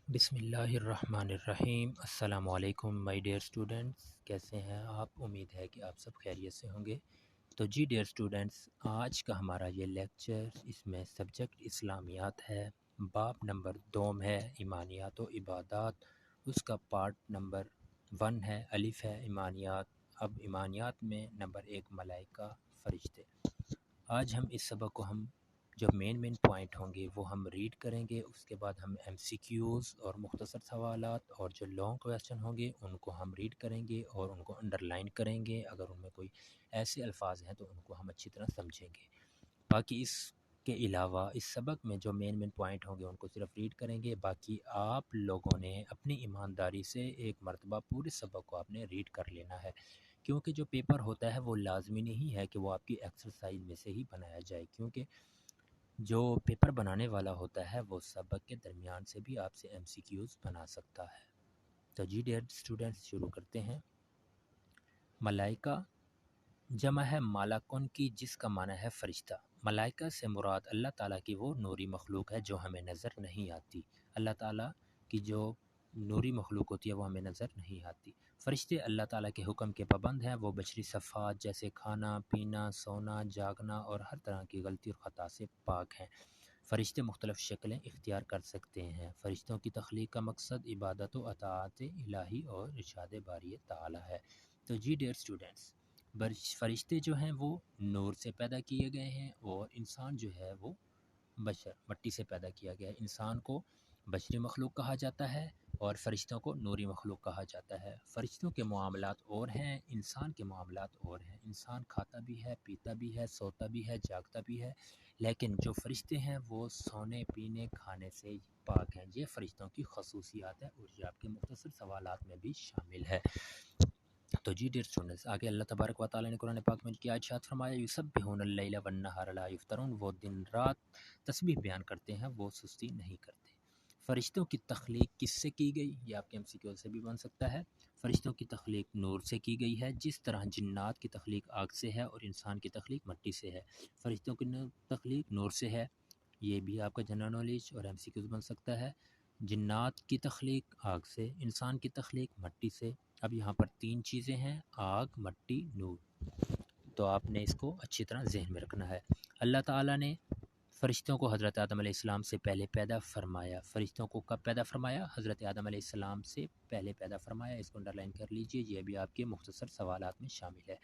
بسم اللہ الرحمن الرحیم۔ السلام علیکم مائی ڈیئر اسٹوڈنٹس، کیسے ہیں آپ؟ امید ہے کہ آپ سب خیریت سے ہوں گے۔ تو جی ڈیئر اسٹوڈنٹس، آج کا ہمارا یہ لیکچر، اس میں سبجیکٹ اسلامیات ہے، باب نمبر 2 ہے ایمانیات و عبادات، اس کا پارٹ نمبر 1 ہے، الف ہے ایمانیات۔ اب ایمانیات میں نمبر 1 ملائکہ، فرشتے۔ آج ہم اس سبق کو جو مین پوائنٹ ہوں گے وہ ہم ریڈ کریں گے، اس کے بعد ہم ایم سی کیوز اور مختصر سوالات اور جو لانگ کویسچن ہوں گے ان کو ہم ریڈ کریں گے اور ان کو انڈر لائن کریں گے، اگر ان میں کوئی ایسے الفاظ ہیں تو ان کو ہم اچھی طرح سمجھیں گے۔ باقی اس کے علاوہ اس سبق میں جو مین پوائنٹ ہوں گے ان کو صرف ریڈ کریں گے، باقی آپ لوگوں نے اپنی ایمانداری سے ایک مرتبہ پورے سبق کو آپ نے ریڈ کر لینا ہے، کیونکہ جو پیپر ہوتا ہے وہ لازمی نہیں ہے کہ وہ آپ کی ایکسرسائز میں سے ہی بنایا جائے، کیونکہ جو پیپر بنانے والا ہوتا ہے وہ سبق کے درمیان سے بھی آپ سے ایم سی کیوز بنا سکتا ہے۔ تو جی ڈیئر اسٹوڈنٹس، شروع کرتے ہیں۔ ملائکہ جمع ہے مالاکن کی، جس کا معنی ہے فرشتہ۔ ملائکہ سے مراد اللہ تعالیٰ کی وہ نوری مخلوق ہے جو ہمیں نظر نہیں آتی۔ اللہ تعالیٰ کی جو نوری مخلوق ہوتی ہے وہ ہمیں نظر نہیں آتی۔ فرشتے اللہ تعالیٰ کے حکم کے پابند ہیں، وہ بشری صفات جیسے کھانا پینا، سونا، جاگنا اور ہر طرح کی غلطی اور خطا سے پاک ہیں۔ فرشتے مختلف شکلیں اختیار کر سکتے ہیں۔ فرشتوں کی تخلیق کا مقصد عبادت و اطاعت الہی اور ارشاد باری تعالیٰ ہے۔ تو جی ڈیئر اسٹوڈنٹس، فرشتے جو ہیں وہ نور سے پیدا کیے گئے ہیں، اور انسان جو ہے وہ بشر مٹی سے پیدا کیا گیا ہے۔ انسان کو بشری مخلوق کہا جاتا ہے اور فرشتوں کو نوری مخلوق کہا جاتا ہے۔ فرشتوں کے معاملات اور ہیں، انسان کے معاملات اور ہیں۔ انسان کھاتا بھی ہے، پیتا بھی ہے، سوتا بھی ہے، جاگتا بھی ہے، لیکن جو فرشتے ہیں وہ سونے پینے کھانے سے پاک ہیں۔ یہ فرشتوں کی خصوصیات ہے اور یہ آپ کے مختصر سوالات میں بھی شامل ہے۔ تو جی ڈیئر اسٹوڈنٹس، آگے اللہ تبارک و تعالیٰ نے قرآن پاک میں کیا ارشاد فرمایا، یسبحون اللیل والنہار لا یفترون، وہ دن رات تسبیح بیان کرتے ہیں، وہ سستی نہیں کرتے۔ فرشتوں کی تخلیق کس سے کی گئی؟ یہ آپ کے ایم سی کیو سے بھی بن سکتا ہے۔ فرشتوں کی تخلیق نور سے کی گئی ہے، جس طرح جنات کی تخلیق آگ سے ہے اور انسان کی تخلیق مٹی سے ہے۔ فرشتوں کی تخلیق نور سے ہے، یہ بھی آپ کا جنرل نالج اور ایم سی کیوز بن سکتا ہے۔ جنات کی تخلیق آگ سے، انسان کی تخلیق مٹی سے۔ اب یہاں پر 3 چیزیں ہیں، آگ، مٹی، نور، تو آپ نے اس کو اچھی طرح ذہن میں رکھنا ہے۔ اللہ تعالیٰ نے فرشتوں کو حضرت آدم علیہ السلام سے پہلے پیدا فرمایا۔ فرشتوں کو کب پیدا فرمایا؟ حضرت آدم علیہ السلام سے پہلے پیدا فرمایا۔ اس کو انڈرلائن کر لیجئے، یہ بھی آپ کے مختصر سوالات میں شامل ہے۔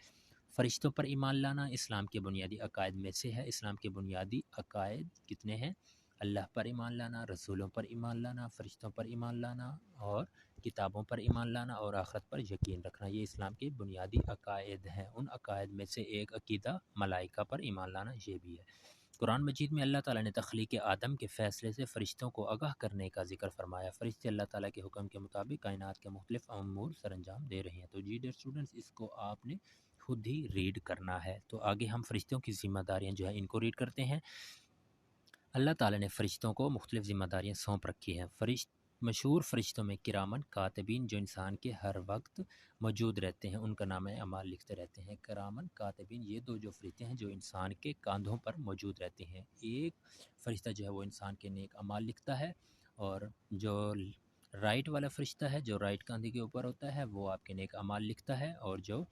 فرشتوں پر ایمان لانا اسلام کے بنیادی عقائد میں سے ہے۔ اسلام کے بنیادی عقائد کتنے ہیں؟ اللہ پر ایمان لانا، رسولوں پر ایمان لانا، فرشتوں پر ایمان لانا اور کتابوں پر ایمان لانا اور آخرت پر یقین رکھنا، یہ اسلام کے بنیادی عقائد ہیں۔ ان عقائد میں سے ایک عقیدہ ملائکہ پر ایمان لانا یہ بھی ہے۔ قرآن مجید میں اللہ تعالیٰ نے تخلیق آدم کے فیصلے سے فرشتوں کو آگاہ کرنے کا ذکر فرمایا۔ فرشتے اللہ تعالیٰ کے حکم کے مطابق کائنات کے مختلف امور سر انجام دے رہے ہیں۔ تو جی ڈیئر اسٹوڈنٹس، اس کو آپ نے خود ہی ریڈ کرنا ہے۔ تو آگے ہم فرشتوں کی ذمہ داریاں جو ہیں ان کو ریڈ کرتے ہیں۔ اللہ تعالیٰ نے فرشتوں کو مختلف ذمہ داریاں سونپ رکھی ہیں۔ مشہور فرشتوں میں کرامن کاتبین، جو انسان کے ہر وقت موجود رہتے ہیں، ان کا نام اعمال لکھتے رہتے ہیں۔ کرامن کاتبین، یہ دو جو فرشتے ہیں جو انسان کے کاندھوں پر موجود رہتے ہیں۔ ایک فرشتہ جو ہے وہ انسان کے نیک اعمال لکھتا ہے، اور جو رائٹ والا فرشتہ ہے جو رائٹ کاندھے کے اوپر ہوتا ہے وہ آپ کے نیک اعمال لکھتا ہے، اور جو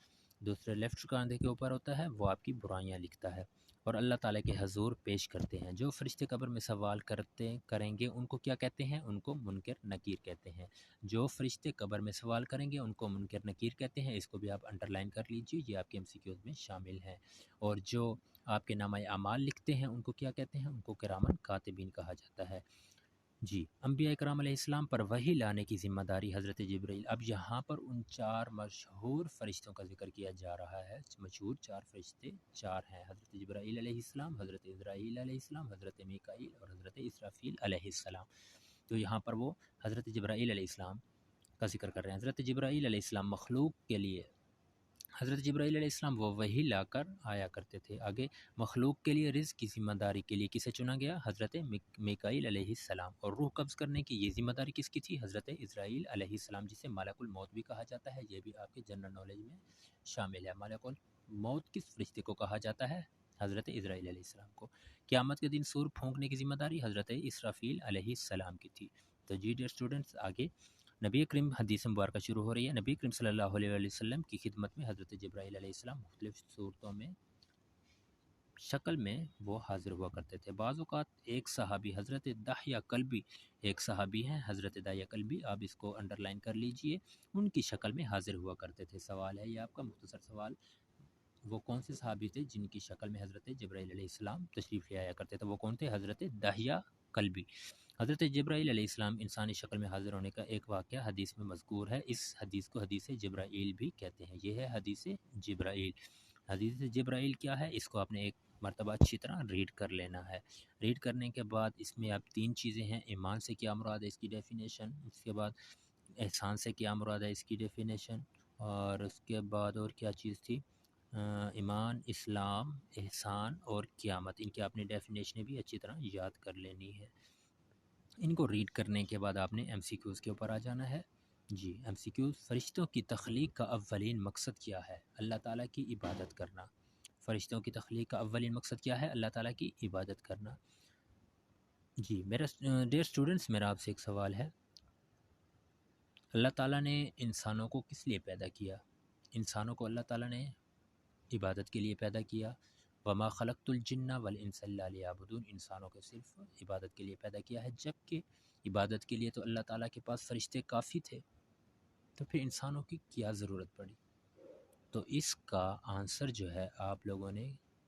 دوسرے لیفٹ کاندھے کے اوپر ہوتا ہے وہ آپ کی برائیاں لکھتا ہے اور اللہ تعالیٰ کے حضور پیش کرتے ہیں۔ جو فرشتے قبر میں سوال کریں گے ان کو کیا کہتے ہیں؟ ان کو منکر نکیر کہتے ہیں۔ جو فرشتے قبر میں سوال کریں گے ان کو منکر نکیر کہتے ہیں۔ اس کو بھی آپ انڈر لائن کر لیجئے، یہ آپ کے ایم سی کیوز میں شامل ہیں۔ اور جو آپ کے نامہ اعمال لکھتے ہیں ان کو کیا کہتے ہیں؟ ان کو کرامن کاتبین کہا جاتا ہے۔ جی، انبیاء کرام علیہ السلام پر وحی لانے کی ذمہ داری حضرت جبرائیل۔ اب یہاں پر ان 4 مشہور فرشتوں کا ذکر کیا جا رہا ہے۔ مشہور 4 فرشتے 4 ہیں، حضرت جبرائیل علیہ السلام، حضرت اسرافیل علیہ السلام، حضرت میکائیل اور حضرت اسرافیل علیہ السلام۔ تو یہاں پر وہ حضرت جبرائیل علیہ السلام کا ذکر کر رہے ہیں۔ حضرت جبرائیل علیہ السلام مخلوق کے لیے، حضرت جبرائیل علیہ السلام وہ وحی لا کر آیا کرتے تھے۔ آگے مخلوق کے لیے رزق کی ذمہ داری کے لیے کسے چنا گیا؟ حضرت میکائیل علیہ السلام۔ اور روح قبض کرنے کی یہ ذمہ داری کس کی تھی؟ حضرت اسرافیل علیہ السلام، جسے ملک الموت بھی کہا جاتا ہے، یہ بھی آپ کے جنرل نالج میں شامل ہے۔ ملک الموت کس فرشتے کو کہا جاتا ہے؟ حضرت اسرافیل علیہ السلام کو۔ قیامت کے دن سور پھونکنے کی ذمہ داری حضرت اسرافیل علیہ السلام کی تھی۔ تو جی ڈیئر اسٹوڈنٹس، آگے نبی کریم حدیث مبارکہ شروع ہو رہی ہے۔ نبی کریم صلی اللہ علیہ وآلہ وسلم کی خدمت میں حضرت جبرائیل علیہ السلام مختلف صورتوں میں شکل میں وہ حاضر ہوا کرتے تھے۔ بعض اوقات ایک صحابی حضرت دحیہ کلبی، ایک صحابی ہیں حضرت دحیہ کلبی، آپ اس کو انڈر لائن کر لیجئے، ان کی شکل میں حاضر ہوا کرتے تھے۔ سوال ہے یہ آپ کا مختصر سوال، وہ کون سے صحابی تھے جن کی شکل میں حضرت جبرائیل علیہ السلام تشریف لے آیا کرتے تھے؟ وہ کون تھے؟ حضرت دحیہ کلبی۔ حضرت جبرائیل علیہ السلام انسانی شکل میں حاضر ہونے کا ایک واقعہ حدیث میں مذکور ہے۔ اس حدیث کو حدیث جبرائیل بھی کہتے ہیں۔ یہ ہے حدیث جبرائیل۔ حدیث جبرائیل کیا ہے؟ اس کو آپ نے ایک مرتبہ اچھی طرح ریڈ کر لینا ہے۔ ریڈ کرنے کے بعد اس میں اب تین چیزیں ہیں۔ ایمان سے کیا مراد ہے، اس کی ڈیفینیشن، اس کے بعد احسان سے کیا مراد ہے، اس کی ڈیفینیشن، اور اس کے بعد اور کیا چیز تھی، ایمان، اسلام، احسان اور قیامت، ان کی آپ نے ڈیفینیشنیں بھی اچھی طرح یاد کر لینی ہے۔ ان کو ریڈ کرنے کے بعد آپ نے ایم سی کیوز کے اوپر آ جانا ہے۔ جی ایم سی کیوز، فرشتوں کی تخلیق کا اولین مقصد کیا ہے؟ اللہ تعالیٰ کی عبادت کرنا۔ فرشتوں کی تخلیق کا اولین مقصد کیا ہے؟ اللہ تعالیٰ کی عبادت کرنا۔ جی میرا ڈیئر اسٹوڈنٹس، میرا آپ سے ایک سوال ہے، اللہ تعالیٰ نے انسانوں کو کس لیے پیدا کیا؟ انسانوں کو اللہ تعالیٰ نے عبادت کے لیے پیدا کیا۔ وما خلقت الجن والانس الا لیعبدون، انسانوں کو صرف عبادت کے لیے پیدا کیا ہے، جبکہ عبادت کے لیے تو اللہ تعالیٰ کے پاس فرشتے کافی تھے، تو پھر انسانوں کی کیا ضرورت پڑی؟ تو اس کا آنسر جو ہے آپ لوگوں نے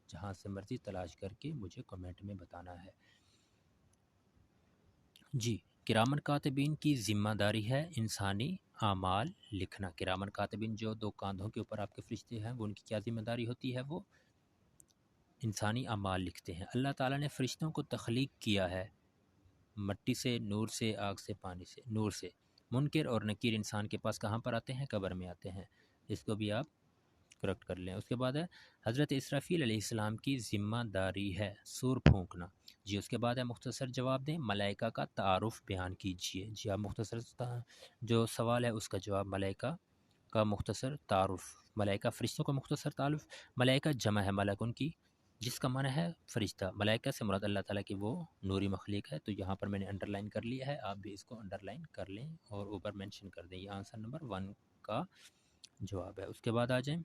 جہاں سے مرضی تلاش کر کے مجھے کمنٹ میں بتانا ہے۔ جی، کرامن کاتبین کی ذمہ داری ہے انسانی اعمال لکھنا۔ کرامن کاتبین جو دو کاندھوں کے اوپر آپ کے فرشتے ہیں، وہ ان کی کیا ذمہ داری ہوتی ہے؟ وہ انسانی اعمال لکھتے ہیں۔ اللہ تعالیٰ نے فرشتوں کو تخلیق کیا ہے مٹی سے، نور سے، آگ سے، پانی سے، نور سے۔ منکر اور نکیر انسان کے پاس کہاں پر آتے ہیں؟ قبر میں آتے ہیں۔ اس کو بھی آپ کریکٹ کر لیں۔ اس کے بعد ہے حضرت اسرافیل علیہ السلام کی ذمہ داری ہے سور پھونکنا۔ جی اس کے بعد ہے مختصر جواب دیں، ملائکہ کا تعارف بیان کیجئے۔ جی آپ مختصر جو سوال ہے اس کا جواب، ملائکہ کا مختصر تعارف، ملائکہ فرشتوں کا مختصر تعارف۔ ملائکہ جمع ہے ملک ان کی، جس کا معنی ہے فرشتہ۔ ملائکہ سے مراد اللہ تعالیٰ کی وہ نوری مخلوق ہے، تو یہاں پر میں نے انڈر لائن کر لیا ہے، آپ بھی اس کو انڈر لائن کر لیں اور اوپر مینشن کر دیں۔ یہ آنسر نمبر 1 کا جواب ہے۔ اس کے بعد آ جائیں،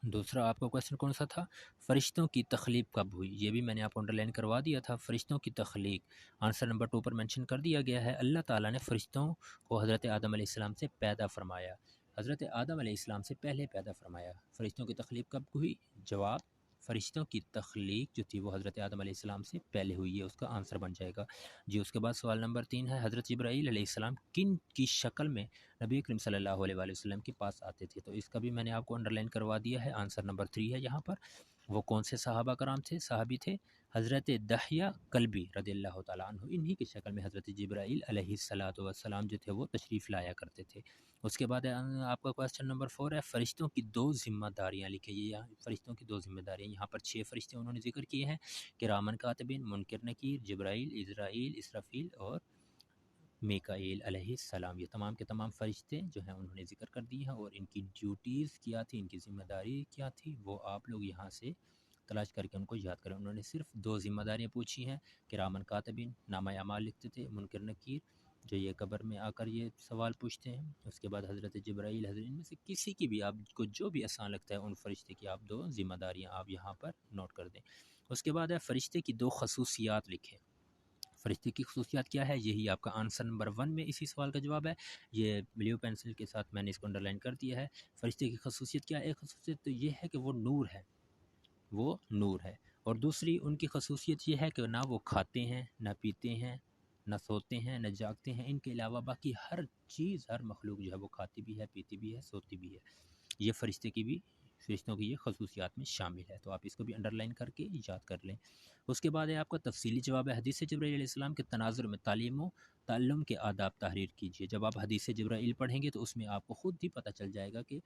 دوسرا آپ کا کویسچن کون سا تھا؟ فرشتوں کی تخلیق کب ہوئی؟ یہ بھی میں نے آپ کو انڈر لائن کروا دیا تھا۔ فرشتوں کی تخلیق آنسر نمبر 2 پر مینشن کر دیا گیا ہے۔ اللہ تعالیٰ نے فرشتوں کو حضرت آدم علیہ السلام سے پیدا فرمایا، حضرت آدم علیہ السلام سے پہلے پیدا فرمایا۔ فرشتوں کی تخلیق کب ہوئی؟ جواب، فرشتوں کی تخلیق جو تھی وہ حضرت آدم علیہ السلام سے پہلے ہوئی ہے، اس کا آنسر بن جائے گا۔ جی اس کے بعد سوال نمبر 3 ہے، حضرت جبرائیل علیہ السلام کن کی شکل میں نبی کریم صلی اللہ علیہ وآلہ وسلم کے پاس آتے تھے؟ تو اس کا بھی میں نے آپ کو انڈر لائن کروا دیا ہے، آنسر نمبر 3 ہے یہاں پر۔ وہ کون سے صحابہ کرام تھے، صحابی تھے؟ حضرت دحیہ کلبی رضی اللہ تعالیٰ عنہ، انہی کی شکل میں حضرت جبرائیل علیہ السلام جو تھے وہ تشریف لایا کرتے تھے۔ اس کے بعد آپ کا کویسچن نمبر 4 ہے، فرشتوں کی 2 ذمہ داریاں لکھیں۔ یہ فرشتوں کی 2 ذمہ داریاں، یہاں پر 6 فرشتے انہوں نے ذکر کیے ہیں، کرامن کاتبین، منکر نکیر، جبرائیل، اسرائیل، اسرافیل اور میکائیل علیہ السلام۔ یہ تمام کے تمام فرشتے جو ہیں انہوں نے ذکر کر دی ہیں، اور ان کی ڈیوٹیز کیا تھی، ان کی ذمہ داری کیا تھی، وہ آپ لوگ یہاں سے تلاش کر کے ان کو یاد کریں۔ انہوں نے صرف 2 ذمہ داریاں پوچھی ہیں، کرامن کاتبین نامہ اعمال لکھتے تھے، منکر نکیر جو یہ قبر میں آ کر یہ سوال پوچھتے ہیں، اس کے بعد حضرت جبرائیل، حضرت ان میں سے کسی کی بھی آپ کو جو بھی آسان لگتا ہے ان فرشتے کی آپ 2 ذمہ داریاں آپ یہاں پر نوٹ کر دیں۔ اس کے بعد ہے فرشتے کی 2 خصوصیات لکھیں۔ فرشتے کی خصوصیات کیا ہے؟ یہی آپ کا آنسر نمبر 1 میں اسی سوال کا جواب ہے۔ یہ بلیو پینسل کے ساتھ میں نے اس کو انڈر لائن کر دیا ہے۔ فرشتے کی خصوصیت کیا ہے؟ ایک خصوصیت تو یہ ہے کہ وہ نور ہے، وہ نور ہے، اور دوسری ان کی خصوصیت یہ ہے کہ نہ وہ کھاتے ہیں، نہ پیتے ہیں، نہ سوتے ہیں، نہ جاگتے ہیں، ان کے علاوہ باقی ہر چیز، ہر مخلوق جو ہے وہ کھاتی بھی ہے، پیتی بھی ہے، سوتی بھی ہے۔ یہ فرشتوں کی یہ خصوصیات میں شامل ہے، تو آپ اس کو بھی انڈر لائن کر کے یاد کر لیں۔ اس کے بعد ہے آپ کا تفصیلی جواب ہے، حدیث جبرائیل علیہ السلام کے تناظر میں تعلیم و تعلم کے آداب تحریر کیجیے۔ جب آپ حدیث جبرائیل پڑھیں گے تو اس میں آپ کو خود ہی پتہ چل جائے گا کہ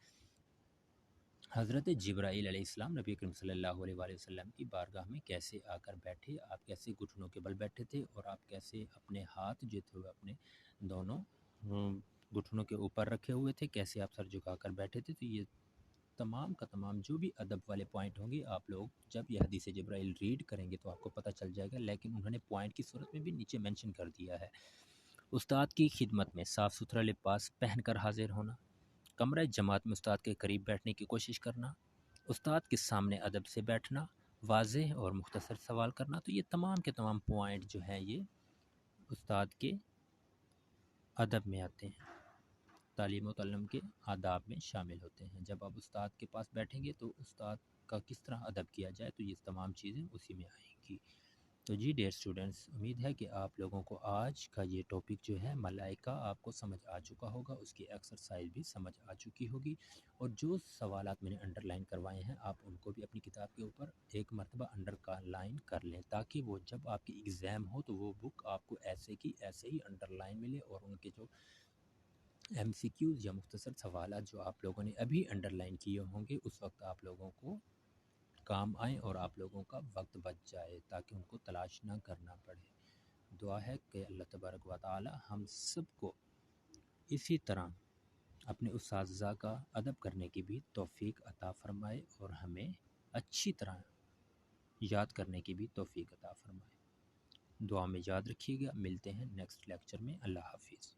حضرت جبرائیل علیہ السلام نبی کریم صلی اللہ علیہ وآلہ وسلم کی بارگاہ میں کیسے آ کر بیٹھے، آپ کیسے گھٹنوں کے بل بیٹھے تھے، اور آپ کیسے اپنے ہاتھ جو تھے وہ اپنے دونوں گھٹنوں کے اوپر رکھے ہوئے تھے، کیسے آپ سر جھکا کر بیٹھے تھے۔ تو یہ تمام کا تمام جو بھی ادب والے پوائنٹ ہوں گے، آپ لوگ جب یہ حدیث جبرائیل ریڈ کریں گے تو آپ کو پتہ چل جائے گا، لیکن انہوں نے پوائنٹ کی صورت میں بھی نیچے مینشن کر دیا ہے۔ استاد کی خدمت میں صاف ستھرا لباس پہن کر حاضر ہونا، کمرہ جماعت میں استاد کے قریب بیٹھنے کی کوشش کرنا، استاد کے سامنے ادب سے بیٹھنا، واضح اور مختصر سوال کرنا۔ تو یہ تمام کے تمام پوائنٹ جو ہیں یہ استاد کے ادب میں آتے ہیں، تعلیم و تعلم کے آداب میں شامل ہوتے ہیں۔ جب آپ استاد کے پاس بیٹھیں گے تو استاد کا کس طرح ادب کیا جائے، تو یہ تمام چیزیں اسی میں آئیں گی۔ تو جی ڈیئر اسٹوڈنٹس، امید ہے کہ آپ لوگوں کو آج کا یہ ٹاپک جو ہے ملائکہ آپ کو سمجھ آ چکا ہوگا، اس کی ایکسرسائز بھی سمجھ آ چکی ہوگی، اور جو سوالات میں نے انڈر لائن کروائے ہیں آپ ان کو بھی اپنی کتاب کے اوپر ایک مرتبہ انڈر کا لائن کر لیں، تاکہ وہ جب آپ کی ایگزام ہو تو وہ بک آپ کو ایسے کی ایسے ہی انڈر لائن ملے، اور ان کے جو ایم سی کیوز یا مختصر سوالات جو آپ لوگوں نے ابھی انڈر لائن کیے ہوں گے اس وقت آپ لوگوں کو کام آئیں اور آپ لوگوں کا وقت بچ جائے، تاکہ ان کو تلاش نہ کرنا پڑے۔ دعا ہے کہ اللہ تبارک و تعالی ہم سب کو اسی طرح اپنے اساتذہ کا ادب کرنے کی بھی توفیق عطا فرمائے، اور ہمیں اچھی طرح یاد کرنے کی بھی توفیق عطا فرمائے۔ دعا میں یاد رکھیے گا، ملتے ہیں نیکسٹ لیکچر میں۔ اللہ حافظ۔